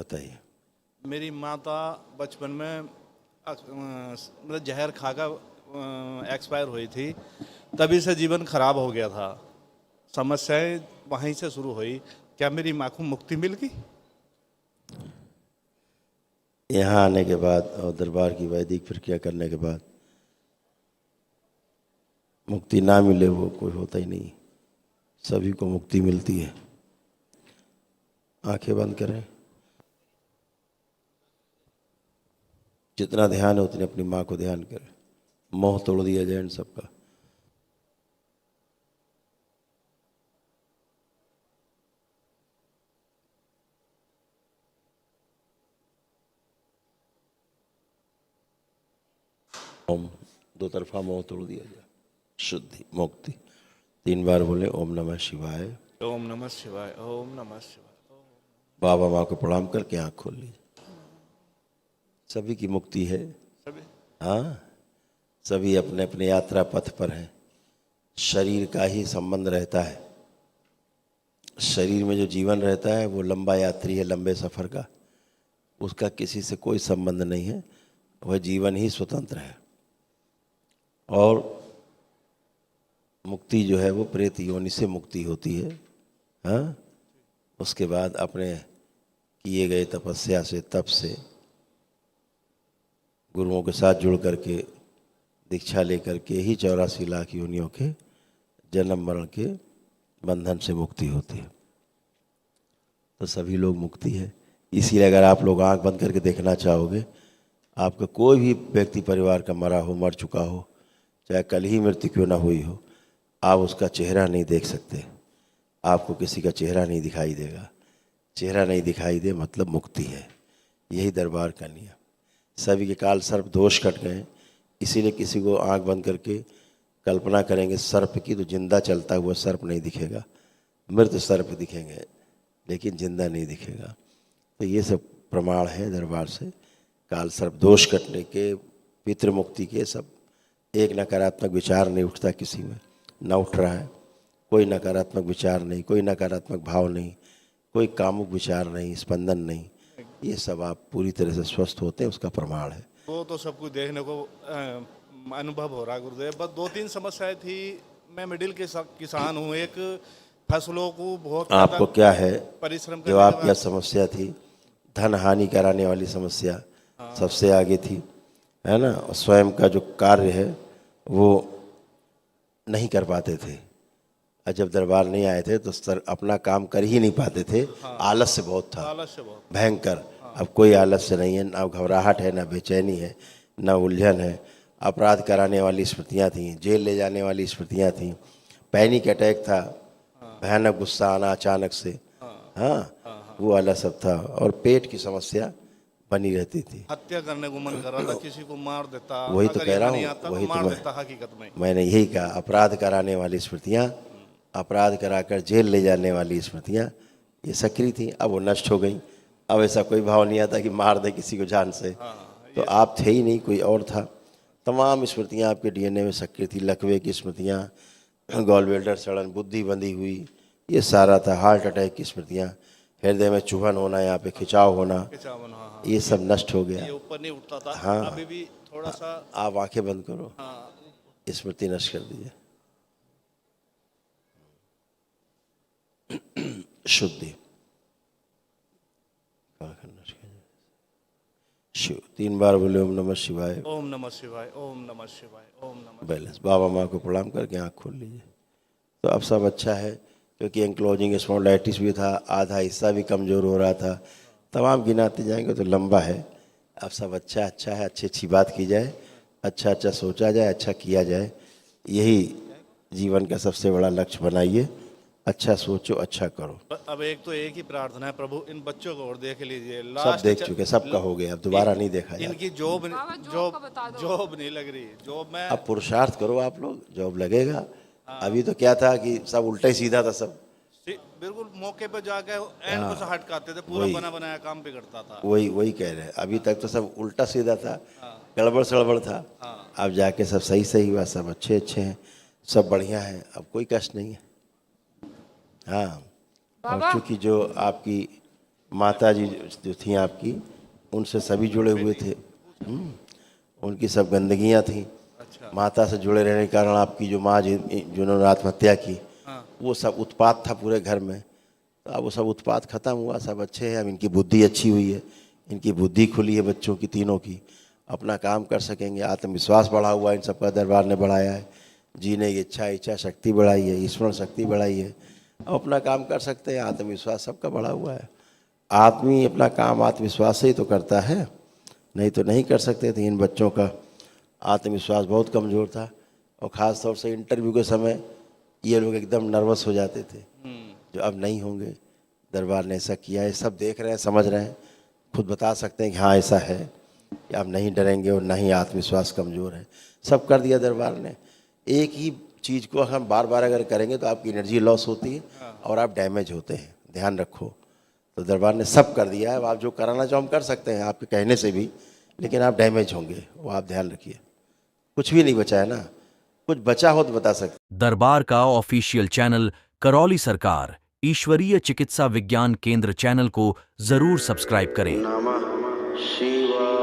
बताइए। मेरी माता बचपन में मतलब जहर खाकर एक्सपायर हुई थी। तभी से जीवन खराब हो गया था। समस्याएं वहीं से शुरू हुई। क्या मेरी माँ को मुक्ति मिल गई? यहाँ आने के बाद और दरबार की वैदिक प्रक्रिया करने के बाद मुक्ति ना मिले वो कोई होता ही नहीं। सभी को मुक्ति मिलती है। आंखें बंद करें। जितना ध्यान है उतने अपनी माँ को ध्यान करें। मोह तोड़ दिया जाए इन सबका। ओम, दो तरफा मोह तोड़ दिया जाए। शुद्धि, मुक्ति। 3 बार बोले ओम नमः शिवाय। ओम नमः शिवाय, ओम नमः शिवाय। बाबा माँ को प्रणाम करके आँख खोल लीजिए। सभी की मुक्ति है। सभी हाँ, सभी अपने अपने यात्रा पथ पर हैं। शरीर का ही संबंध रहता है। शरीर में जो जीवन रहता है वो लंबा यात्री है, लंबे सफ़र का। उसका किसी से कोई संबंध नहीं है। वह जीवन ही स्वतंत्र है। और मुक्ति जो है वो प्रेत योनि से मुक्ति होती है। हाँ, उसके बाद अपने किए गए तपस्या से, तप से, गुरुओं के साथ जुड़ करके, दीक्षा लेकर के ही 84 लाख योनियों के जन्म मरण के बंधन से मुक्ति होती है। तो सभी लोग मुक्ति है। इसीलिए अगर आप लोग आंख बंद करके देखना चाहोगे, आपका कोई भी व्यक्ति परिवार का मरा हो, मर चुका हो, चाहे कल ही मृत्यु क्यों ना हुई हो, आप उसका चेहरा नहीं देख सकते। आपको किसी का चेहरा नहीं दिखाई देगा। चेहरा नहीं दिखाई दे मतलब मुक्ति है। यही दरबार का नियम। सभी के काल सर्प दोष कट गए। इसीलिए किसी को आंख बंद करके कल्पना करेंगे सर्प की, तो जिंदा चलता हुआ सर्प नहीं दिखेगा। मृत सर्प दिखेंगे लेकिन जिंदा नहीं दिखेगा। तो ये सब प्रमाण है दरबार से, काल सर्प दोष कटने के, पितृ मुक्ति के। सब एक नकारात्मक विचार नहीं उठता किसी में, न उठ रहा है। कोई नकारात्मक विचार नहीं, कोई नकारात्मक भाव नहीं, कोई कामुक विचार नहीं, स्पंदन नहीं। ये सब आप पूरी तरह से स्वस्थ होते हैं, उसका प्रमाण है। वो तो सब कुछ देखने को अनुभव हो रहा है गुरुदेव। बस 2-3 समस्याएं थी। मैं मिडिल के किसान हूँ। एक फसलों को बहुत आपको क्या है, परिश्रम जो करने के आपकी बाद समस्या थी, धन हानि कराने वाली समस्या सबसे आगे थी, है ना। और स्वयं का जो कार्य है वो नहीं कर पाते थे। और जब दरबार नहीं आए थे तो सर अपना काम कर ही नहीं पाते थे। आलस्य बहुत था, आलस्य बहुत। भयंकर। अब कोई आलस्य नहीं है, ना घबराहट है, ना बेचैनी है, ना उलझन है। अपराध कराने वाली स्मृतियाँ थीं, जेल ले जाने वाली स्मृतियाँ थीं, पैनिक अटैक था, भयानक गुस्सा आना अचानक से। हाँ, वो वाला सब था। और पेट की समस्या बनी रहती थी। हत्या करने को मन कर रहा था, किसी को मार देता। वही तो अगर कह रहा यहाँ नहीं हूँ, आता वही तो तो मार देता हकीकत में। मैंने यही कहा। अपराध कराने वाली स्मृतियाँ, अपराध कराकर जेल ले जाने वाली स्मृतियाँ ये सक्रिय थी। अब वो नष्ट हो गई। अब ऐसा कोई भाव नहीं आता कि मार दे किसी को जान से। तो आप थे ही नहीं, कोई और था। तमाम स्मृतियाँ आपके डीएनए में सक्रिय थी। लकवे की स्मृतियाँ, गॉल ब्लैडर सड़न, बुद्धि बंधी हुई, ये सारा था। हार्ट अटैक की स्मृतियाँ, हृदय में चुभन होना, यहाँ पे खिंचाव होना, ये सब नष्ट हो गया। ये ऊपर नहीं उठता था। हाँ, अभी भी थोड़ा सा। आप आंखें बंद करो, स्मृति नष्ट कर दीजिए। शुद्धि, शिव। 3 बार बोले ओम नमः शिवाय। ओम नमः शिवाय, ओम नमः शिवाय, ओम नमः। बैलेंस। बाबा माँ को प्रणाम करके आँख खोल लीजिए। तो अब सब अच्छा है, क्योंकि एंक्लोजिंग स्पॉन्डिलाइटिस भी था, आधा हिस्सा भी कमज़ोर हो रहा था। तमाम गिनाते जाएंगे तो लंबा है। अब सब अच्छा अच्छा है। अच्छी अच्छी बात की जाए, अच्छा अच्छा सोचा जाए, अच्छा किया जाए। यही जीवन का सबसे बड़ा लक्ष्य बनाइए। अच्छा सोचो, अच्छा करो। अब एक ही प्रार्थना है, प्रभु इन बच्चों को और देख लीजिए। सब लास्ट देख चुके, सबका हो गया, अब दोबारा नहीं देखा जाता। इनकी जॉब जॉब नहीं लग रही। जॉब में अब पुरुषार्थ करो आप लोग, जॉब लगेगा। अभी तो क्या था कि सब उल्टा ही सीधा था सब। बिल्कुल मौके पे जाके एंड को से हटकाते थे। पूरा बना बनाया काम बिगड़ता था। वही वही कह रहे हैं। अभी तक तो सब उल्टा सीधा था, गड़बड़ सड़बड़ था। अब जाके सब सही सही हुआ, सब अच्छे अच्छे हैं, सब बढ़िया है। अब कोई कष्ट नहीं है। हाँ, और चूँकि जो आपकी माता जी जो थी आपकी, उनसे सभी जुड़े हुए थे। उनकी सब गंदगियाँ थी। अच्छा। माता से जुड़े रहने के कारण आपकी जो माँ जिन्होंने आत्महत्या की, हाँ। वो सब उत्पात था पूरे घर में। तो अब वो सब उत्पात खत्म हुआ, सब अच्छे हैं। अब इनकी बुद्धि अच्छी हुई है, इनकी बुद्धि खुली है बच्चों की, तीनों की, अपना काम कर सकेंगे। आत्मविश्वास बढ़ा हुआ है, इन सबका दरबार ने बढ़ाया है। जीने की इच्छा शक्ति बढ़ाई है, स्मरण शक्ति बढ़ाई है। अब अपना काम कर सकते हैं, आत्मविश्वास सबका बढ़ा हुआ है। आदमी अपना काम आत्मविश्वास से ही तो करता है, नहीं तो नहीं कर सकते थे। इन बच्चों का आत्मविश्वास बहुत कमज़ोर था, और ख़ास तौर से इंटरव्यू के समय ये लोग एकदम नर्वस हो जाते थे, जो अब नहीं होंगे। दरबार ने ऐसा किया है, सब देख रहे हैं, समझ रहे हैं, खुद बता सकते हैं कि हाँ ऐसा है, कि आप नहीं डरेंगे और ना ही आत्मविश्वास कमज़ोर है। सब कर दिया दरबार ने। एक ही चीज़ को हम बार बार अगर करेंगे तो आपकी एनर्जी लॉस होती है और आप डैमेज होते हैं, ध्यान रखो। तो दरबार ने सब कर दिया है। अब आप जो कराना चाहो हम कर सकते हैं आपके कहने से भी, लेकिन आप डैमेज होंगे, वो आप ध्यान रखिए। कुछ भी नहीं बचा है ना, कुछ बचा हो तो बता सकते। दरबार का ऑफिशियल चैनल करौली सरकार ईश्वरीय चिकित्सा विज्ञान केंद्र चैनल को जरूर सब्सक्राइब करें। नमः शिवाय।